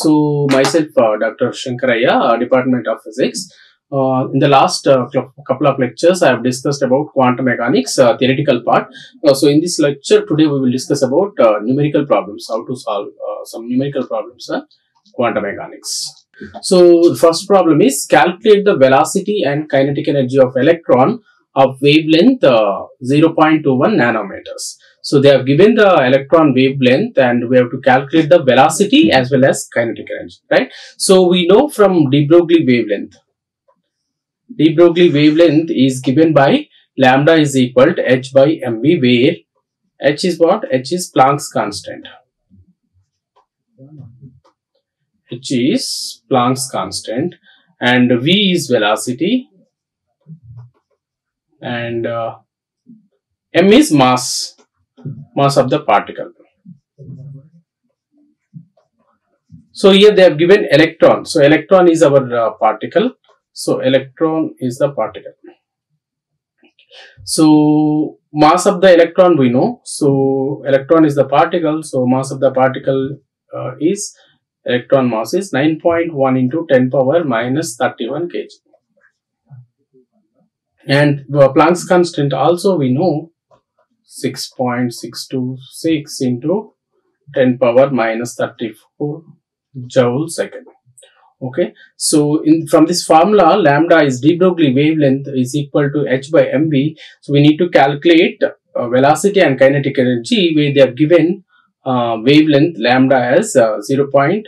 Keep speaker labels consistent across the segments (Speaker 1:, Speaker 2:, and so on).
Speaker 1: So myself, Dr. Shankaraiah, Department of Physics. In the last couple of lectures, I have discussed about quantum mechanics, theoretical part. So in this lecture today, we will discuss about numerical problems, how to solve some numerical problems, quantum mechanics. So the first problem is calculate the velocity and kinetic energy of electron of wavelength 0.21 nanometers. So they have given the electron wavelength and we have to calculate the velocity as well as kinetic energy, right? So we know from de Broglie wavelength. De Broglie wavelength is given by lambda is equal to h by mv, where h is what? H is Planck's constant. H is Planck's constant and v is velocity and m is mass of the particle. So here they have given electron. So electron is our particle. So electron is the particle. So mass of the electron we know. So electron is the particle. So mass of the particle is electron mass is 9.1 into 10 power minus 31 kg. And Planck's constant also we know 6.626 into 10 power minus 34 joule second. Okay, so from this formula, lambda is de Broglie wavelength is equal to h by mv. So we need to calculate velocity and kinetic energy where they have given wavelength lambda as 0.21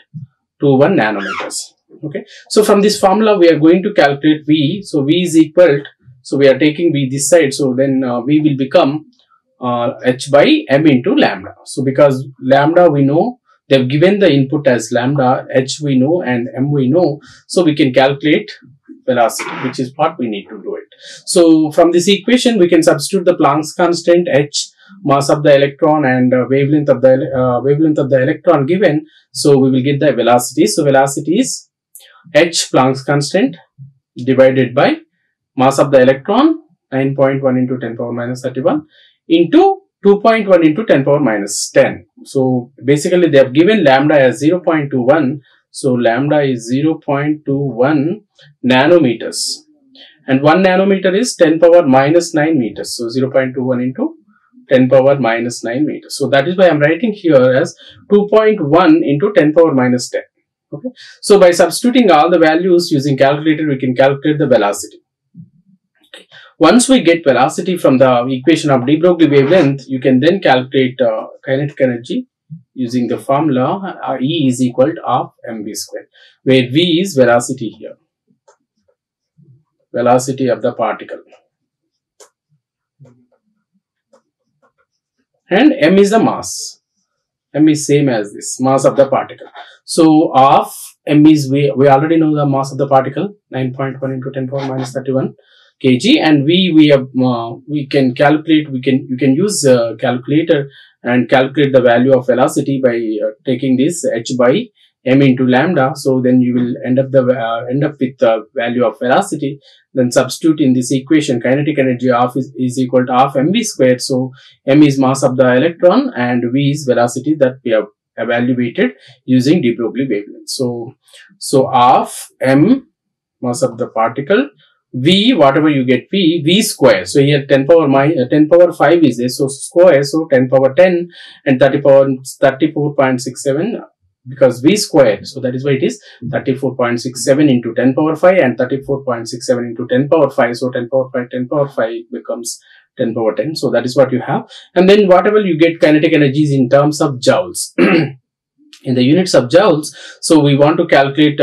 Speaker 1: nanometers. Okay, so from this formula we are going to calculate v. So v is equal to, so we are taking v this side, so then v will become h by m into lambda. So because lambda we know, they have given the input as lambda, h we know and m we know, so we can calculate velocity, which is what we need to do it. So from this equation we can substitute the Planck's constant, h, mass of the electron and wavelength of the electron given. So we will get the velocity. So velocity is h Planck's constant divided by mass of the electron 9.1 into 10 power minus 31 into 2.1 into 10 power minus 10. So basically they have given lambda as 0.21. So lambda is 0.21 nanometers. And 1 nanometer is 10 power minus 9 meters. So 0.21 into 10 power minus 9 meters. So that is why I am writing here as 2.1 into 10 power minus 10. Okay. So by substituting all the values using calculator, we can calculate the velocity. Once we get velocity from the equation of de Broglie wavelength, you can then calculate kinetic energy using the formula E is equal to half mv square, where v is velocity here, velocity of the particle, and m is the mass. M is same as this, mass of the particle. So half m is, we already know the mass of the particle, 9.1 into 10 power minus 31 kg, and we can calculate, you can use calculator and calculate the value of velocity by taking this h by m into lambda. So then you will end up with the value of velocity. Then substitute in this equation kinetic energy of is equal to half mv squared. So m is mass of the electron and v is velocity that we have evaluated using de Broglie wavelength. So half m mass of the particle, v, whatever you get, v square. So here 10 power 5 is there, so square, so 10 power 10 and 34.67 because v square. So that is why it is 34.67 into 10 power 5 and 34.67 into 10 power 5. So 10 power 5 becomes 10 power 10. So that is what you have. And then whatever you get kinetic energies in terms of joules. In the units of joules, so we want to calculate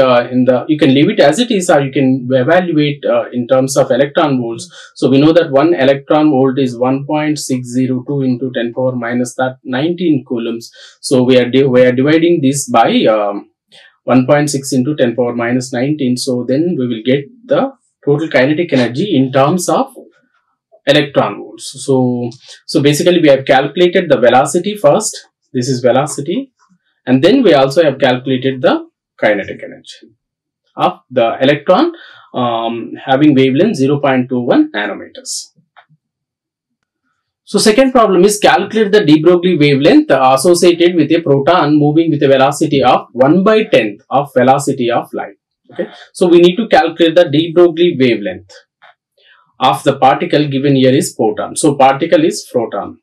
Speaker 1: you can leave it as it is or you can evaluate in terms of electron volts. So we know that 1 electron volt is 1.602 into 10 power minus 19 coulombs. So we are dividing this by 1.6 into 10 power minus 19. So then we will get the total kinetic energy in terms of electron volts. So basically we have calculated the velocity first. This is velocity. And then we also have calculated the kinetic energy of the electron having wavelength 0.21 nanometers. So second problem is calculate the de Broglie wavelength associated with a proton moving with a velocity of 1/10 of velocity of light. Okay, so we need to calculate the de Broglie wavelength of the particle given here is proton. So particle is proton.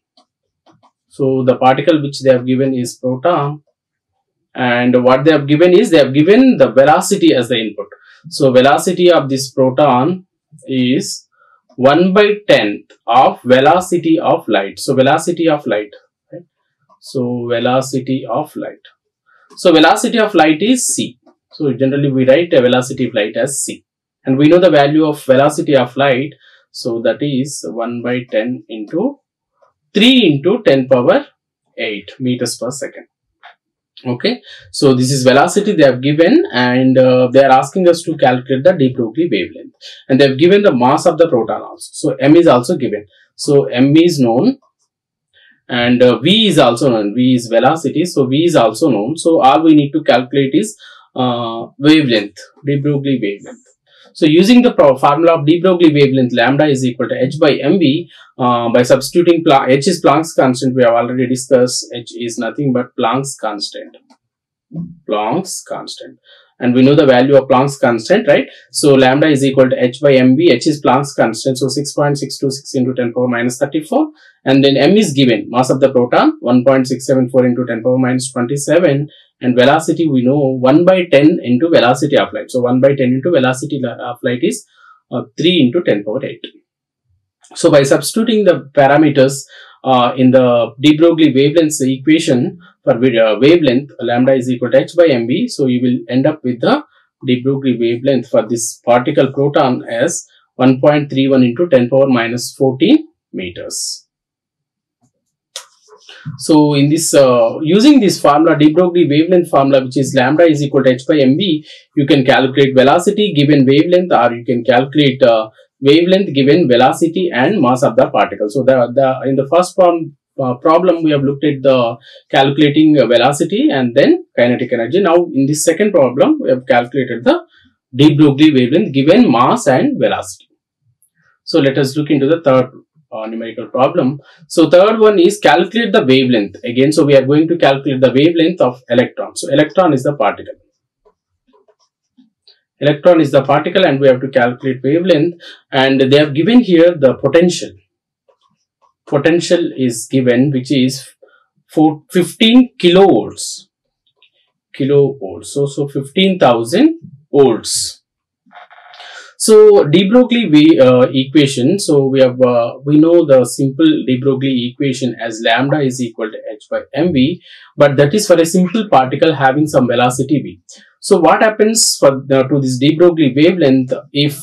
Speaker 1: So the particle which they have given is proton, and what they have given is they have given the velocity as the input. So velocity of this proton is 1/10 of velocity of light. So velocity of light, right? So velocity of light. So velocity of light is c. So generally we write a velocity of light as c, and we know the value of velocity of light. So that is 1/10 into 3 into 10 power 8 meters per second. Okay, so this is velocity they have given, and they are asking us to calculate the de Broglie wavelength, and they have given the mass of the proton also. So m is also given. So m is known, and v is also known. V is velocity, so v is also known. So all we need to calculate is wavelength, de Broglie wavelength. So using the formula of de Broglie wavelength, lambda is equal to h by mv, by substituting h is Planck's constant. We have already discussed h is nothing but Planck's constant. Planck's constant, and we know the value of Planck's constant, right? So lambda is equal to h by mv. H is Planck's constant, so 6.626 into 10 power minus 34, and then m is given, mass of the proton 1.674 into 10 power minus 27, and velocity we know 1/10 into velocity of light. So 1/10 into velocity of light is 3 into 10 power 8. So by substituting the parameters in the de Broglie wavelength equation for wavelength, lambda is equal to h by mv. So you will end up with the de Broglie wavelength for this particle proton as 1.31 into 10 power minus 14 meters. So in this using this formula, de Broglie wavelength formula, which is lambda is equal to h by mv, you can calculate velocity given wavelength, or you can calculate wavelength given velocity and mass of the particle. So in the first problem we have looked at the calculating velocity and then kinetic energy. Now in this second problem we have calculated the de Broglie wavelength given mass and velocity. So let us look into the third numerical problem. So third one is calculate the wavelength again. So we are going to calculate the wavelength of electron. So electron is the particle. Electron is the particle, and we have to calculate wavelength, and they have given here the potential. Potential is given, which is for 15 kilovolts. So 15,000 volts. So de Broglie equation. So we know the simple de Broglie equation as lambda is equal to h by mv, but that is for a simple particle having some velocity v. So what happens to this de Broglie wavelength if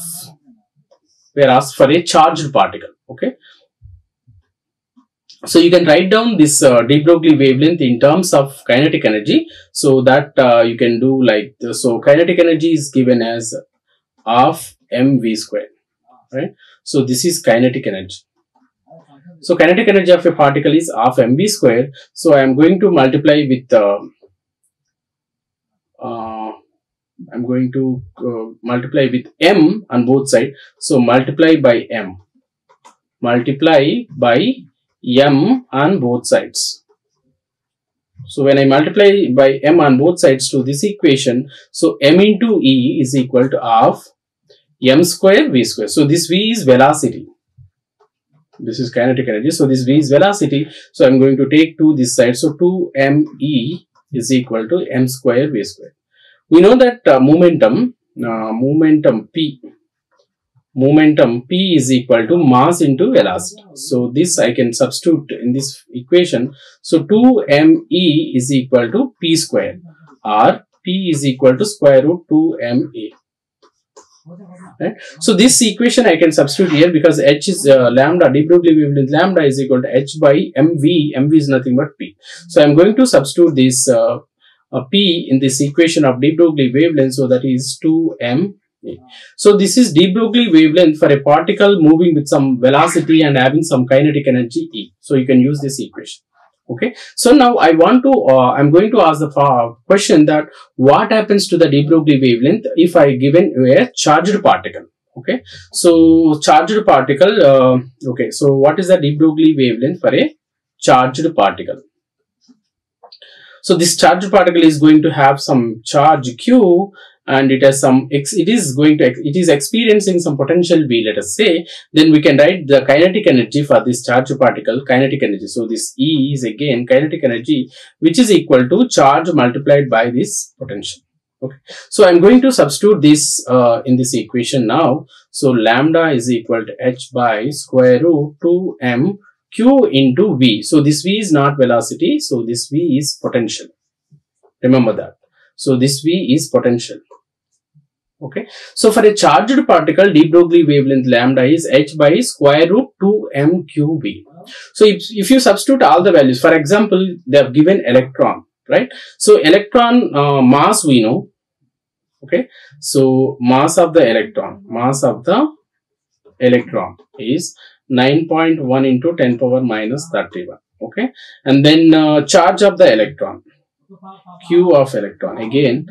Speaker 1: we are asked for a charged particle? Okay, so you can write down this de Broglie wavelength in terms of kinetic energy. So that you can do like this. So kinetic energy is given as half mv square, right? So this is kinetic energy. So kinetic energy of a particle is half mv square. So I am going to multiply with multiply with m on both sides. So multiply by m on both sides. So when I multiply by m on both sides to this equation, so m into E is equal to half m square v square. So this v is velocity. This is kinetic energy. So this v is velocity. So I'm going to take 2 this side. So 2me is equal to m square v square. We know that momentum p is equal to mass into velocity. So this I can substitute in this equation. So 2me is equal to p square, or p is equal to square root 2ma. Right? So this equation I can substitute here because h is lambda, de Broglie wavelength lambda is equal to h by mv. Mv is nothing but p. So I am going to substitute this p in this equation of de Broglie wavelength. So that is 2m. So this is de Broglie wavelength for a particle moving with some velocity and having some kinetic energy E. So you can use this equation. Okay. So now I'm going to ask the question that what happens to the de Broglie wavelength if I given a charged particle. Okay, so charged particle. Okay, so what is the de Broglie wavelength for a charged particle? So this charged particle is going to have some charge Q, and it has some it is experiencing some potential V, let us say. Then we can write the kinetic energy for this charged particle, kinetic energy. So this E is again kinetic energy, which is equal to charge multiplied by this potential. Okay, so I'm going to substitute this in this equation now. So lambda is equal to h by square root 2m Q into V. So this V is not velocity, so this V is potential. Remember that. So this V is potential. Okay, so for a charged particle, de Broglie wavelength lambda is h by square root 2m QV. So if you substitute all the values, for example, they have given electron, right? So electron mass we know. Okay, so mass of the electron is 9.1 into 10 power minus 31. Okay, and then charge of the electron, Q of electron, again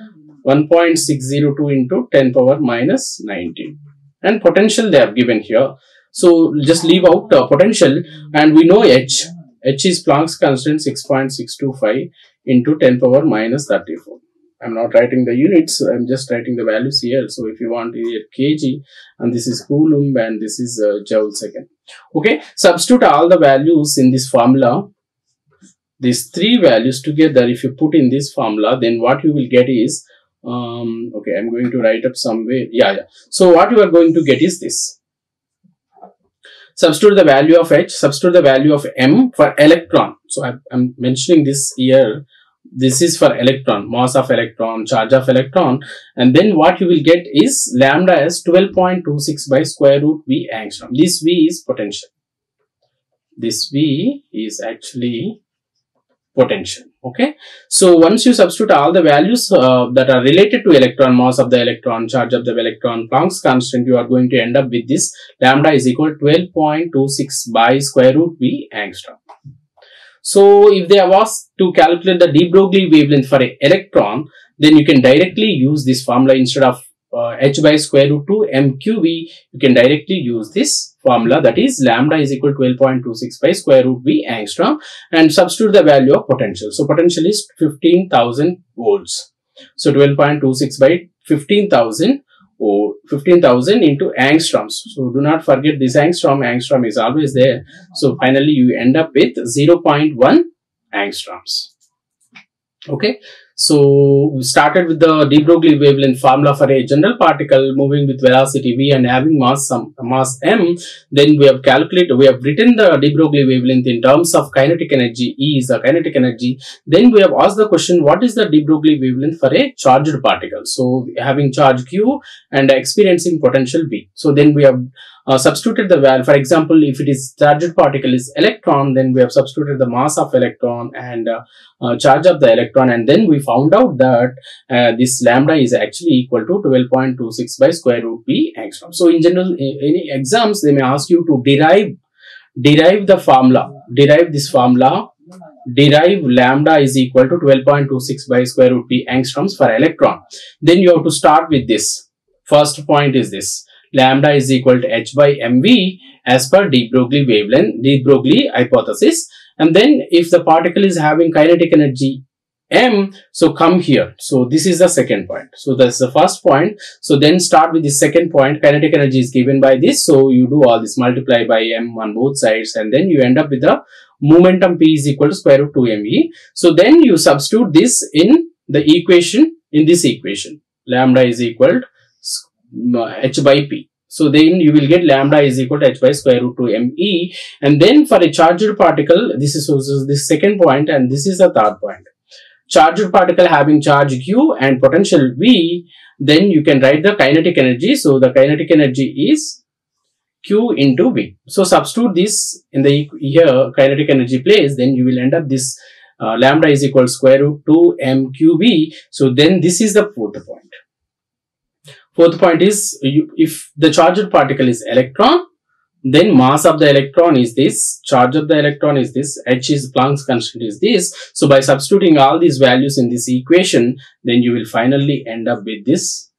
Speaker 1: 1.602 into 10 power minus 19, and potential they have given here. So just leave out potential, and we know H is Planck's constant 6.625 into 10 power minus 34. I'm not writing the units, I'm just writing the values here. So if you want here kg, and this is coulomb, and this is joule second. Okay, substitute all the values in this formula. These three values together, if you put in this formula, then what you will get is, okay, I'm going to write up somewhere. Yeah. So what you are going to get is this. Substitute the value of H, substitute the value of M for electron. So I'm mentioning this here. This is for electron, mass of electron, charge of electron, and then what you will get is lambda as 12.26 by square root V angstrom. This V is potential. This V is actually potential. Okay, so once you substitute all the values that are related to electron, mass of the electron, charge of the electron, Planck's constant, you are going to end up with this lambda is equal to 12.26 by square root V angstrom. So if they have asked to calculate the de Broglie wavelength for an electron, then you can directly use this formula. Instead of h by square root 2 mqv, you can directly use this formula, that is lambda is equal to 12.26 by square root v angstrom, and substitute the value of potential. So potential is 15,000 volts. So 12.26 by 15,000 or 15,000 into angstroms. So do not forget this angstrom. Angstrom is always there. So finally you end up with 0.1 angstroms. Okay. So we started with the de Broglie wavelength formula for a general particle moving with velocity v and having mass m. Then we have written the de Broglie wavelength in terms of kinetic energy. E is the kinetic energy. Then we have asked the question, what is the de Broglie wavelength for a charged particle? So having charge q and experiencing potential v. So then we have substituted the value. For example, if it is charged particle is electron, then we have substituted the mass of electron and charge of the electron, and then we found out that this lambda is actually equal to 12.26 by square root v angstrom. So in general, any exams they may ask you to derive the formula, derive this formula, derive lambda is equal to 12.26 by square root v angstroms for electron. Then you have to start with this. First point is this: lambda is equal to h by mv as per de Broglie wavelength, de Broglie hypothesis. And then if the particle is having kinetic energy m, so come here. So this is the second point. So that's the first point. So then start with the second point. Kinetic energy is given by this. So you do all this, multiply by m on both sides, and then you end up with the momentum p is equal to square root 2me. So then you substitute this in the equation, in this equation. Lambda is equal to h by p. So then you will get lambda is equal to h by square root 2me. And then for a charged particle, this is also this second point, and this is the third point. Charged particle having charge q and potential v, then you can write the kinetic energy. So the kinetic energy is q into v. So substitute this in the here kinetic energy place, then you will end up this lambda is equal to square root 2 mqv. So then this is the fourth point. Fourth point is, if the charged particle is electron, then mass of the electron is this, charge of the electron is this, h is Planck's constant is this. So by substituting all these values in this equation, then you will finally end up with this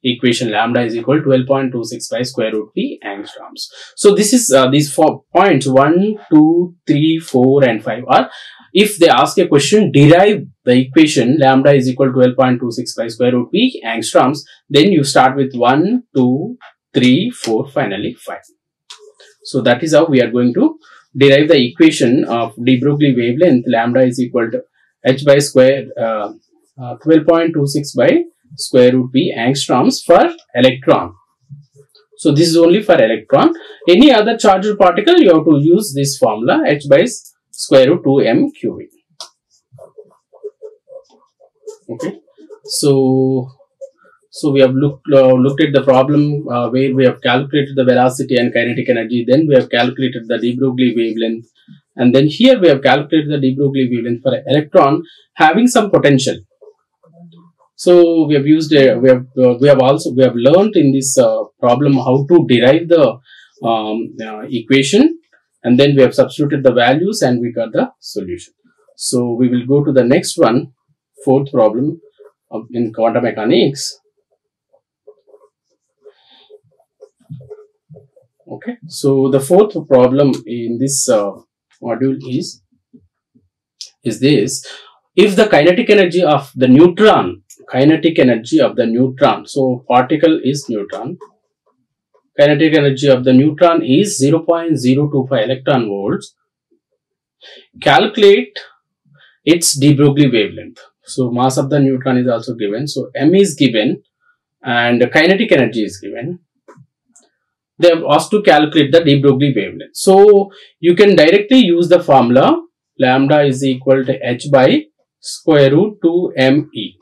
Speaker 1: equation lambda is equal to 12.265 square root p angstroms. So this is these 4 points 1, 2, 3, 4 and 5 are, if they ask a question, derive the equation lambda is equal to 12.265 square root p angstroms, then you start with 1, 2, 3, 4, finally 5. So that is how we are going to derive the equation of de Broglie wavelength lambda is equal to h by square 12.26 by square root p angstroms for electron. So this is only for electron. Any other charged particle, you have to use this formula h by square root 2m QV. Okay. So we have looked at the problem where we have calculated the velocity and kinetic energy. Then we have calculated the de Broglie wavelength, and then here we have calculated the de Broglie wavelength for an electron having some potential. So we have used we have learned in this problem how to derive the equation, and then we have substituted the values and we got the solution. So we will go to the next one, fourth problem in quantum mechanics. Okay, so the fourth problem in this module is this: if the kinetic energy of the neutron, so particle is neutron, kinetic energy of the neutron is 0.025 electron volts, calculate its de Broglie wavelength. So mass of the neutron is also given, so m is given and kinetic energy is given. They have asked to calculate the de Broglie wavelength. So you can directly use the formula lambda is equal to h by square root 2me,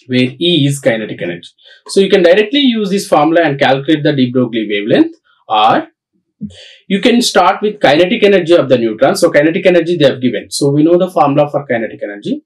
Speaker 1: where E is kinetic energy. So you can directly use this formula and calculate the de Broglie wavelength, or you can start with kinetic energy of the neutron. So kinetic energy they have given. So we know the formula for kinetic energy.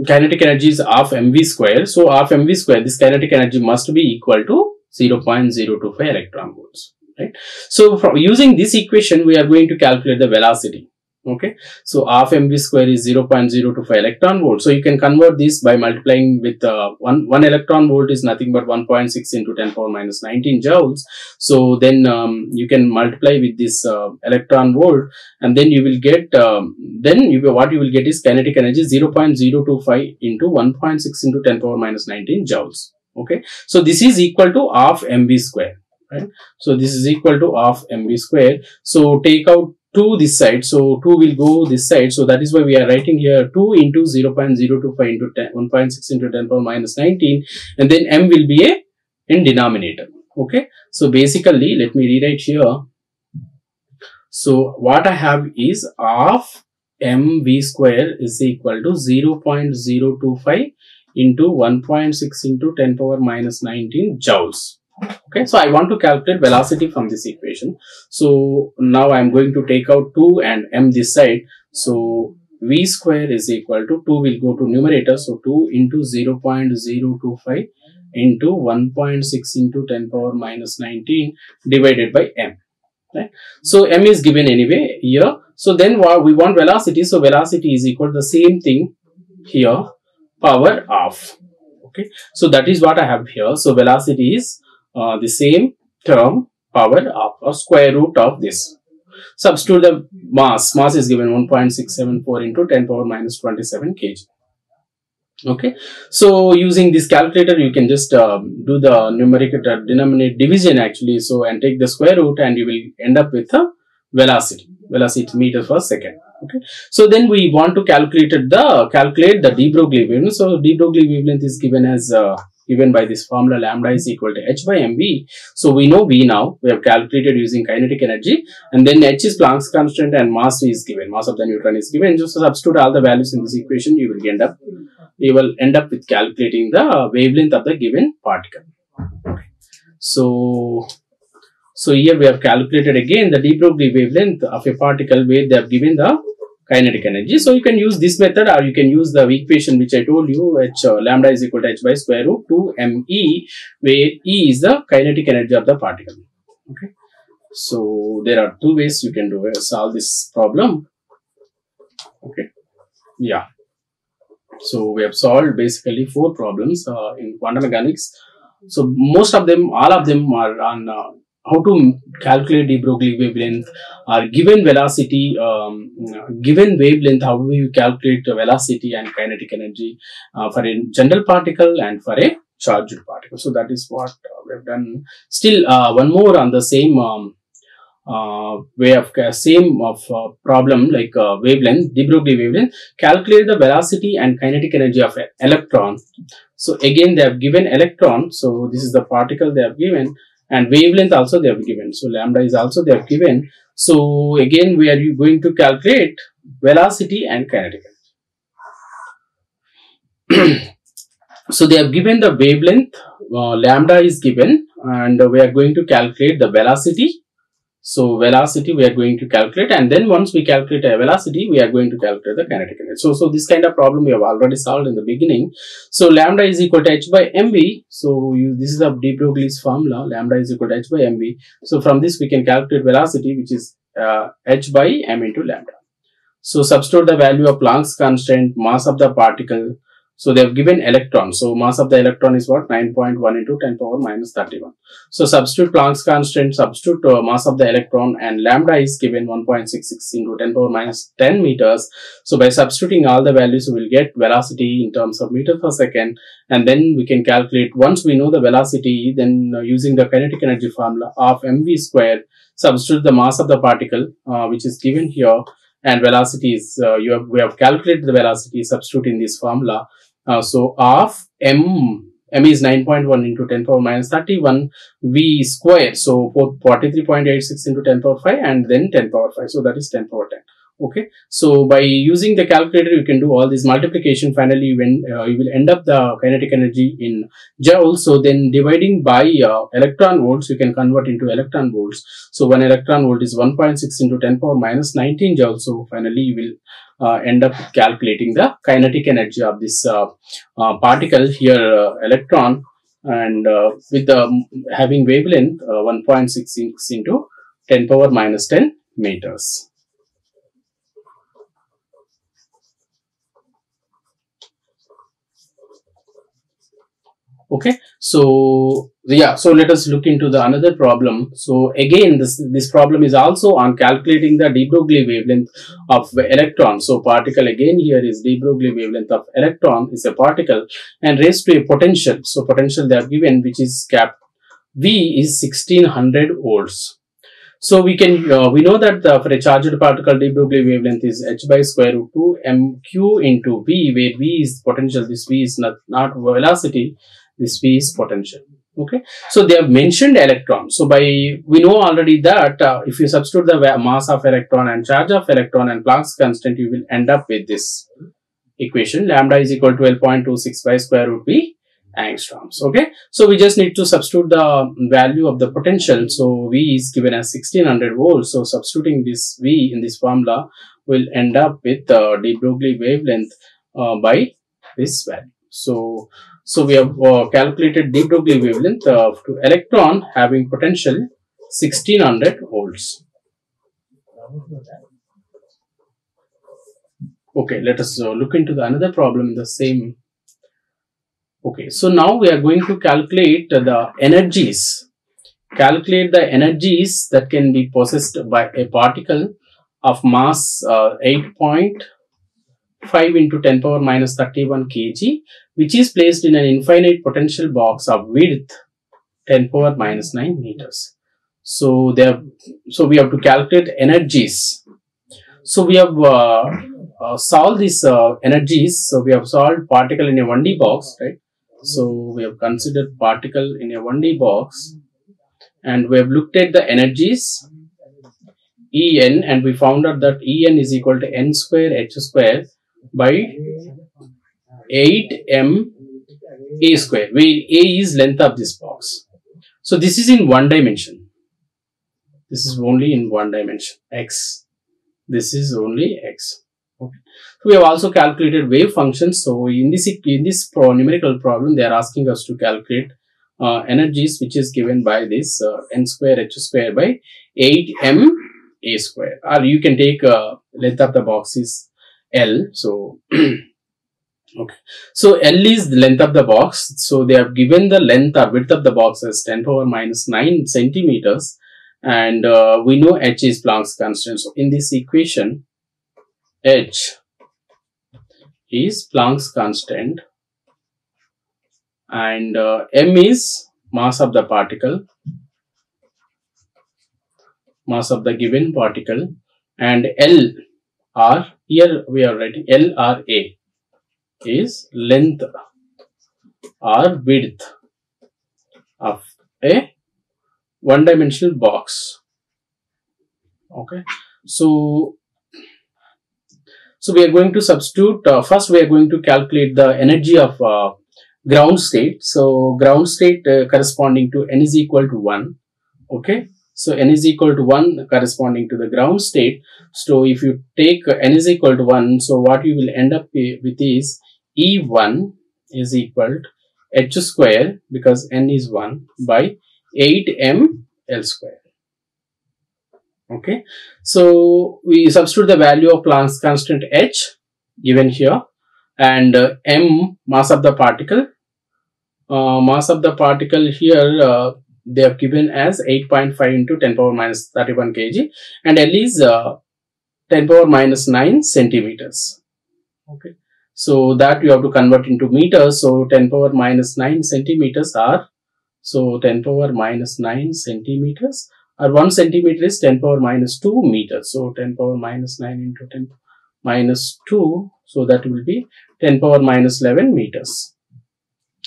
Speaker 1: Kinetic energy is half mv square. So half mv square, this kinetic energy must be equal to 0.025 electron volts, right? So from using this equation, we are going to calculate the velocity. Okay, so half mv square is 0.025 electron volt. So you can convert this by multiplying with one electron volt is nothing but 1.6 into 10 power minus 19 joules. So then you can multiply with this electron volt, and then you will get what you will get is kinetic energy 0.025 into 1.6 into 10 power minus 19 joules. Okay, so this is equal to half mv square, right? So this is equal to half mv square. So take out 2 this side, so 2 will go this side, so that is why we are writing here 2 into 0.025 into 1.6 into 10 power minus 19, and then m will be in denominator. Okay, so basically let me rewrite here. So what I have is half mv square is equal to 0.025 into 1.6 into 10 power minus 19 joules. Okay, so I want to calculate velocity from this equation. So now I am going to take out 2 and m this side. So v square is equal to 2 will go to numerator. So 2 into 0.025 into 1.6 into 10 power minus 19 divided by m. Right? So m is given anyway here. So then we want velocity. So velocity is equal to the same thing here, power half. Okay, so that is what I have here. So velocity is the same term, power half, or square root of this. Substitute the mass. Mass is given 1.674 into 10 power minus 27 kg. Okay, so using this calculator, you can just do the numerical denominator division actually. So and take the square root, and you will end up with a velocity meters per second. Okay, so then we want to calculate the de Broglie wavelength. So de Broglie wavelength is given as given by this formula lambda is equal to h by mv. So we know v now. We have calculated using kinetic energy, and then h is Planck's constant and mass is given. Mass of the neutron is given. Just substitute all the values in this equation. You will end up with calculating the wavelength of the given particle. Okay. So here we have calculated again the de Broglie wavelength of a particle where they have given the kinetic energy. So you can use this method, or you can use the equation which I told you, lambda is equal to h by square root 2me, where E is the kinetic energy of the particle. Okay, so there are 2 ways you can solve this problem. Okay, yeah. So we have solved basically 4 problems in quantum mechanics. So most of them, all of them are on how to calculate de Broglie wavelength, or given velocity, given wavelength, how do you calculate the velocity and kinetic energy for a general particle and for a charged particle. So that is what we have done. Still, one more on the same way of problem, like wavelength, de Broglie wavelength. Calculate the velocity and kinetic energy of an electron. So again, they have given electron. So this is the particle they have given, and wavelength also they have given. So lambda is also they have given. So again, we are going to calculate velocity and kinetic energy. So they have given the wavelength, lambda is given, and we are going to calculate the velocity. So velocity we are going to calculate, and then once we calculate a velocity, we are going to calculate the kinetic energy. So this kind of problem we have already solved in the beginning. So lambda is equal to h by mv. So this is the de Broglie's formula. Lambda is equal to h by mv. So from this we can calculate velocity, which is h by m into lambda. So substitute the value of Planck's constant, mass of the particle. So they have given electron. So mass of the electron is what? 9.1 into 10 power minus 31. So substitute Planck's constant, substitute mass of the electron, and lambda is given 1.66 into 10 power minus 10 meters. So by substituting all the values, we will get velocity in terms of meter per second, and then we can calculate. Once we know the velocity, then using the kinetic energy formula of mv square, substitute the mass of the particle, which is given here, and velocity is we have calculated the velocity, substitute in this formula. So of m is 9.1 into 10 power minus 31 v square. So 43.86 into 10 power 5 and then 10 power 5. So that is 10 power 10. Okay. So by using the calculator, you can do all this multiplication. Finally, when you will end up the kinetic energy in joules. So then dividing by electron volts, you can convert into electron volts. So 1 electron volt is 1.6 into 10 power minus 19 joules. So finally, you will end up calculating the kinetic energy of this particle here, electron, and with the having wavelength 1.66 into 10 power minus 10 meters. Okay, so yeah, so let us look into the another problem. So again, this problem is also on calculating the de Broglie wavelength of electron. So particle, again here is de Broglie wavelength of electron is a particle and raised to a potential. So potential they have given, which is cap V is 1600 volts. So we can we know that for a charged particle, de Broglie wavelength is h by square root 2 mq into V, where V is potential. This V is not velocity. This V is potential. Okay, so they have mentioned electron. So by we know already that if you substitute the mass of electron and charge of electron and Planck's constant, you will end up with this equation. Lambda is equal to 12.26 by square root V angstroms. Okay, so we just need to substitute the value of the potential. So V is given as 1600 volts. So substituting this V in this formula will end up with de Broglie wavelength by this value. So we have calculated de Broglie wavelength to electron having potential 1600 volts. Okay, let us look into the another problem in the same. Okay, so now we are going to calculate the energies. Calculate the energies that can be possessed by a particle of mass 8.5 into 10 power minus 31 kg, which is placed in an infinite potential box of width 10 power minus 9 meters. So we have to calculate energies. So we have solved these energies. So we have solved particle in a 1D box, right? So we have considered particle in a 1D box, and we have looked at the energies En, and we found out that En is equal to n square h square by 8m a square, where a is length of this box. So this is in one dimension. This is only in one dimension, x. This is only x. Okay. So we have also calculated wave functions. So in this numerical problem, they are asking us to calculate energies, which is given by this n square h square by 8m a square. Or you can take length of the box is L. So Okay, so L is the length of the box. So they have given the length or width of the box as 10 power minus 9 centimeters, and we know H is Planck's constant. So in this equation, H is Planck's constant, and M is mass of the particle, mass of the given particle, and L, or here we are writing L or A, is length or width of a one-dimensional box. Okay, so we are going to substitute. First, we are going to calculate the energy of ground state. So ground state corresponding to n is equal to 1. Okay, so n is equal to 1 corresponding to the ground state. So if you take n is equal to 1, so what you will end up with is E1 is equal to h square, because n is 1, by 8m L square. Okay, so we substitute the value of Planck's constant h given here, and m, mass of the particle. Mass of the particle here they have given as 8.5 into 10 power minus 31 kg, and L is 10 power minus 9 centimeters. Okay, so that you have to convert into meters. So 10 power minus 9 centimeters are, so 10 power minus 9 centimeters, or 1 centimeter is 10 power minus 2 meters. So 10 power minus 9 into 10 minus 2, so that will be 10 power minus 11 meters.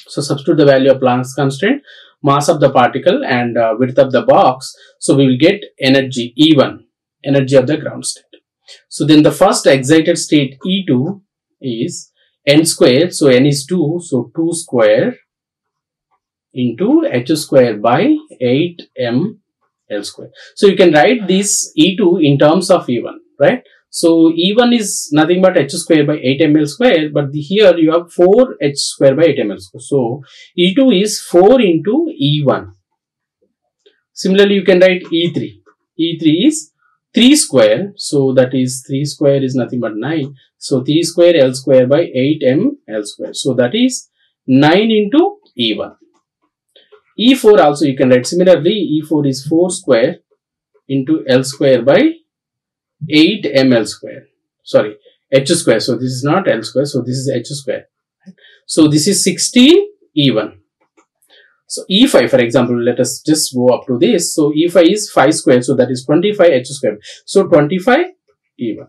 Speaker 1: So substitute the value of Planck's constant, mass of the particle, and width of the box. So we will get energy E1, energy of the ground state. So then the first excited state E2 is n square. So n is 2, so 2 square into h square by 8m L square. So you can write this E2 in terms of E1, right? So E1 is nothing but h square by 8m L square, but here you have 4h square by 8m L square. So E2 is 4 into E1. Similarly, you can write E3. E3 is 3 square. So that is 3 square is nothing but 9. So 3 square L square by 8m L square. So that is 9 into E1. E4 also you can write similarly. E4 is 4 square into L square by 8m L square. Sorry, h square. So this is not L square. So this is h square. So this is 16 E1. So E5, for example, let us just go up to this. So E5 is 5 square. So that is 25 h square. So 25 E1.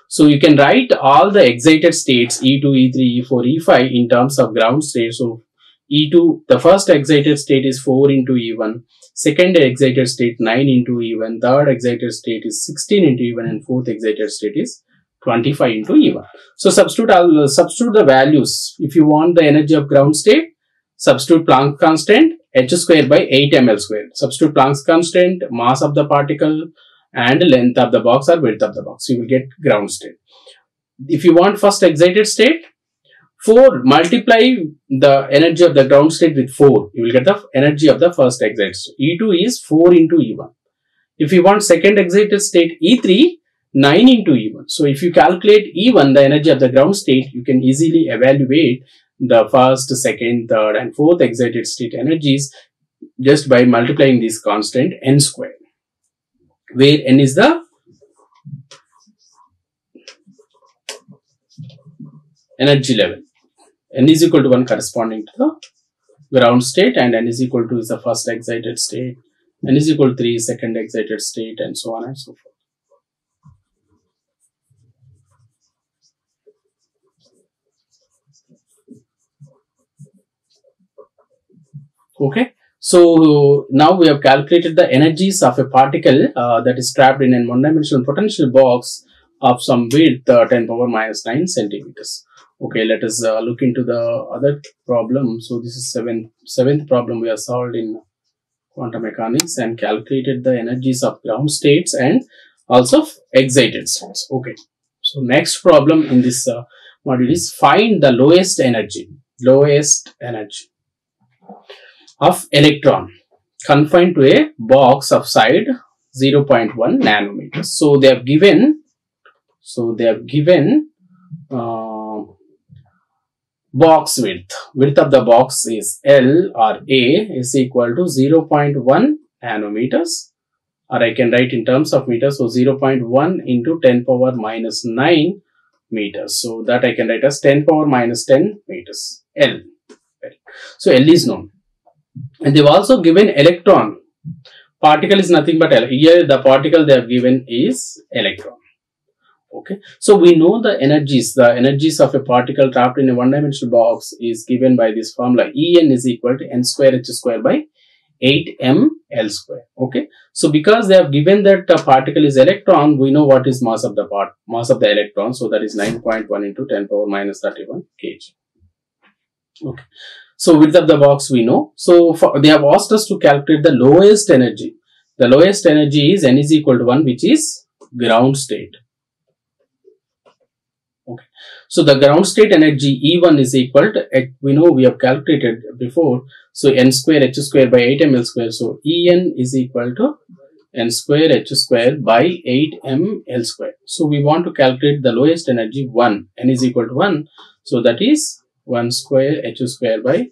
Speaker 1: So you can write all the excited states E2, E3, E4, E5 in terms of ground state. So E2, the first excited state is 4 into E1. Second excited state 9 into E1. Third excited state is 16 into E1, and fourth excited state is 25 into E1. So substitute the values. If you want the energy of ground state, substitute Planck constant h square by 8m L square. Substitute Planck's constant, mass of the particle, and length of the box or width of the box. You will get ground state. If you want first excited state, 4, multiply the energy of the ground state with 4. You will get the energy of the first excited state. E2 is 4 into E1. If you want second excited state E3, 9 into E1. So if you calculate E1, the energy of the ground state, you can easily evaluate the first, second, third, and fourth excited state energies just by multiplying this constant n square, where n is the energy level. N is equal to 1 corresponding to the ground state, and n is equal to is the first excited state, n is equal to 3 second excited state, and so on and so forth. Okay, so now we have calculated the energies of a particle that is trapped in an one-dimensional potential box of some width 10 power minus 9 centimeters. Okay, let us look into the other problem. So this is seventh problem we have solved in quantum mechanics and calculated the energies of ground states and also excited states. Okay, so next problem in this module is find the lowest energy of electron confined to a box of side 0.1 nanometers. So they have given box width of the box is L or A is equal to 0.1 nanometers, or I can write in terms of meters, so 0.1 into 10 power minus 9 meters. So that I can write as 10 power minus 10 meters, L. So L is known. And they've also given electron. Particle is nothing but L. Here the particle they have given is electron. Okay. So we know the energies of a particle trapped in a one-dimensional box is given by this formula. En is equal to n square h square by 8m L square. Okay. So because they have given that the particle is electron, we know what is mass of the electron. So that is 9.1 into 10 power minus 31 kg. Okay. So width of the box we know. So they have asked us to calculate the lowest energy. The lowest energy is n is equal to 1, which is ground state. Okay. So the ground state energy E1 is equal to, we know we have calculated before. So n square h square by 8ml square. So En is equal to n square h square by 8ml square. So we want to calculate the lowest energy 1. N is equal to 1. So that is 1 square h square by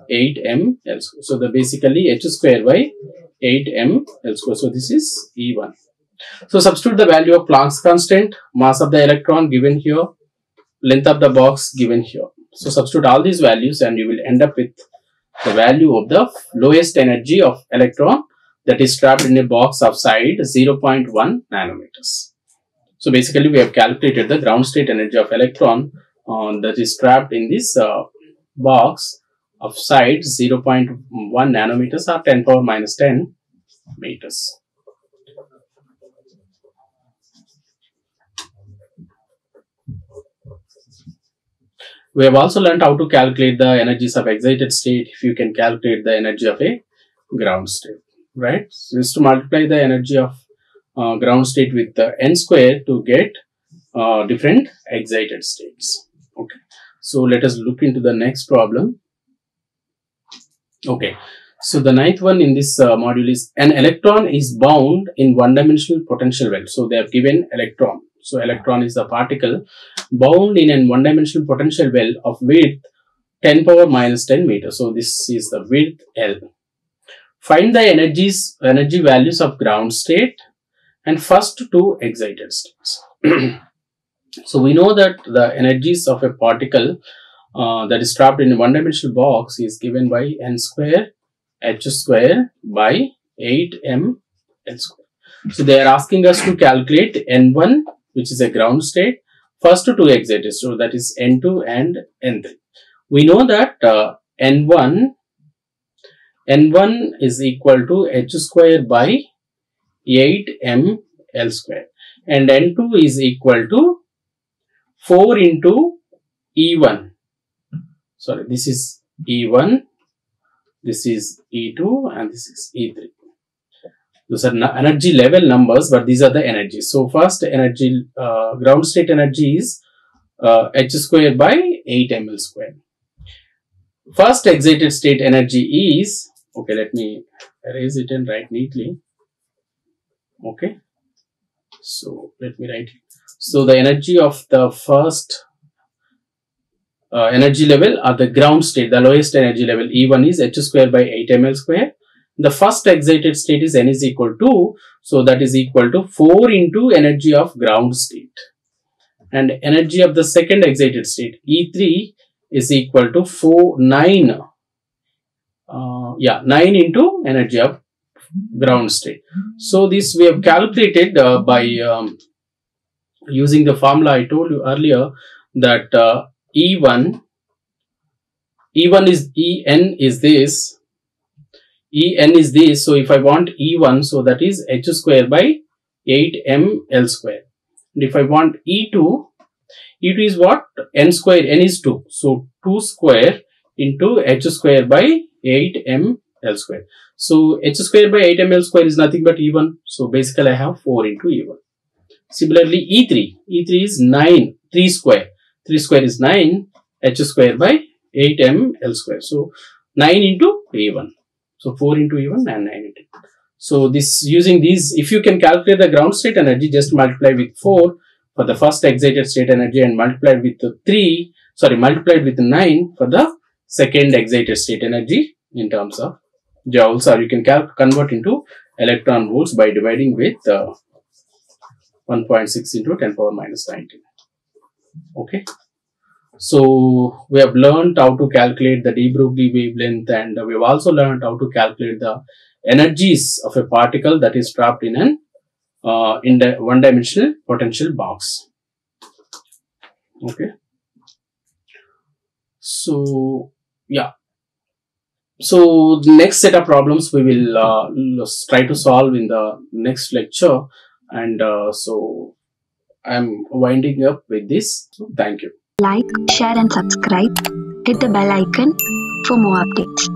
Speaker 1: 8ml square. So the basically h square by 8ml square. So this is E1. So substitute the value of Planck's constant, mass of the electron given here, length of the box given here. So substitute all these values and you will end up with the value of the lowest energy of electron that is trapped in a box of side 0.1 nanometers. So basically we have calculated the ground state energy of electron that is trapped in this box of side 0.1 nanometers or 10 power minus 10 meters. We have also learned how to calculate the energies of excited state if you can calculate the energy of a ground state, right? So just to multiply the energy of ground state with n square to get different excited states. Okay. So let us look into the next problem. Okay. So the ninth one in this module is an electron is bound in one-dimensional potential well. So they have given electron. So electron is the particle bound in a one-dimensional potential well of width 10 power minus 10 meters. So this is the width L. Find the energy values of ground state and first two excited states. So we know that the energies of a particle that is trapped in a one-dimensional box is given by n square h square by 8m L square. So they are asking us to calculate n1, which is a ground state, first two excited, so that is n2 and n3. We know that n1 is equal to h square by 8m L square and n2 is equal to 4 into E1. Sorry, this is E1, this is E2 and this is E3. Those are energy level numbers, but these are the energies. So first energy, ground state energy is h square by 8ml square. First excited state energy is, okay, let me erase it and write neatly. Okay, so let me write it. So the energy of the first energy level or the ground state, the lowest energy level E1 is h square by 8ml square. The first excited state is n is equal to, so that is equal to 4 into energy of ground state. And energy of the second excited state E3 is equal to 9 into energy of ground state. So this we have calculated by using the formula I told you earlier, that En is this. En is this, so if I want E1, so that is h square by 8m L square. And if I want E2 is what? N square, n is 2. So 2 square into h square by 8m L square. So h square by 8m L square is nothing but E1. So basically I have 4 into E1. Similarly E3 is 9, 3 square. 3 square is 9, h square by 8m L square. So 9 into E1. So 4 into E1 and 9 into E1. So this, using these, if you can calculate the ground state energy, just multiply with 4 for the first excited state energy and multiply with 3 sorry, multiplied with 9 for the second excited state energy in terms of joules, or you can convert into electron volts by dividing with 1.6 into 10 power minus 19. Okay. So we have learned how to calculate the de Broglie wavelength, and we have also learned how to calculate the energies of a particle that is trapped in an one-dimensional potential box. Okay. So yeah. So the next set of problems we will try to solve in the next lecture, and so I'm winding up with this. So thank you.
Speaker 2: Like, share and subscribe. Hit the bell icon for more updates.